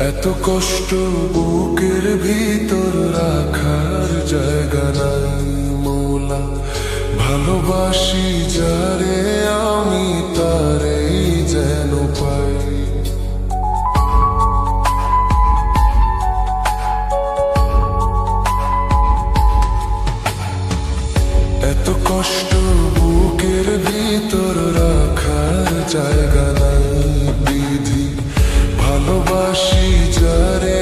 এত কষ্ট বুকের ভিতর রাখার জায়গা নাই মৌলা, ভালোবাসি যারে আমি তারেই যেন পাই। এত কষ্ট বুকের ভিতর রাখার জায়গা নাই বিধি, ভালোবাসি যারে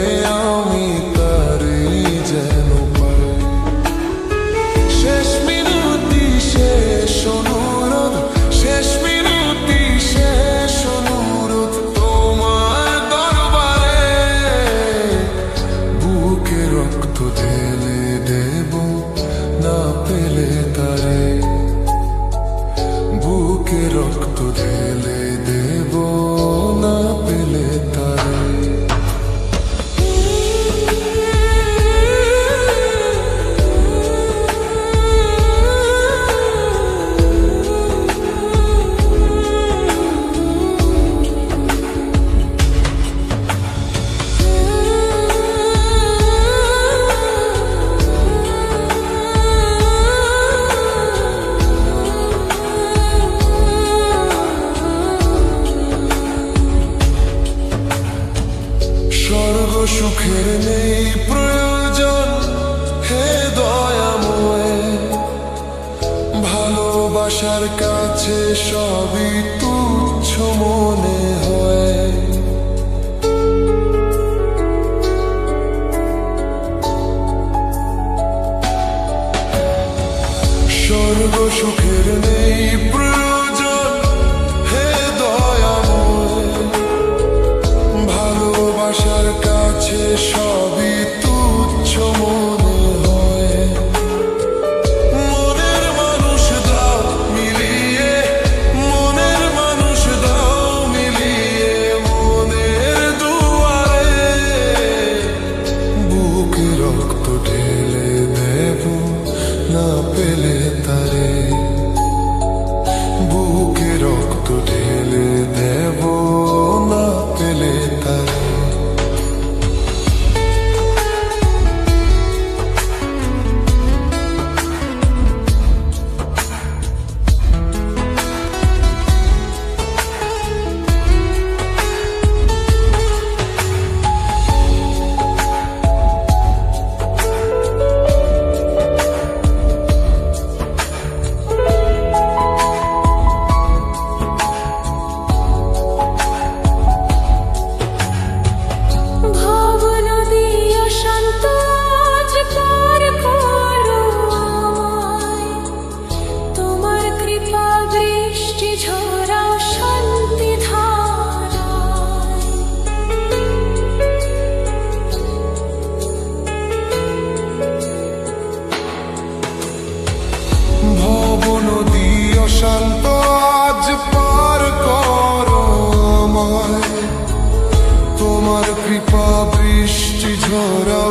আমি তারেই যেন পাই। শেষ মিনতি শেষ অনুরোধ, শেষ মিনতি শেষ অনুরোধ তোমার দরবারে, বুকে রক্ত ঢেলে দেব না পেলে তারে, বুকে রক্ত ঢেলে দেব না পেলে তারে। স্বর্গ সুখের নেই প্রয়োজন হে দয়াময়, ভালোবাসার কাছে সবই তুচ্ছ মনে হয়। স্বর্গ সুখের নেই প্রয়োজন হে দয়াময়, ভালোবাসার কাছে সবই তুচ্ছ মনে হয়। মনের মানুষ দাও মিলিয়ে, মনের মানুষ দাও মিলিয়ে মনের দুয়ারে, বুকে রক্ত ঢেলে দেব না পেলে তারে, বুকে রক্ত ঢেলে দেব না পেলে তারে। নদী অশান্ত আজ পার করো আমায়, তোমার কৃপা বৃষ্টি ঝরাও।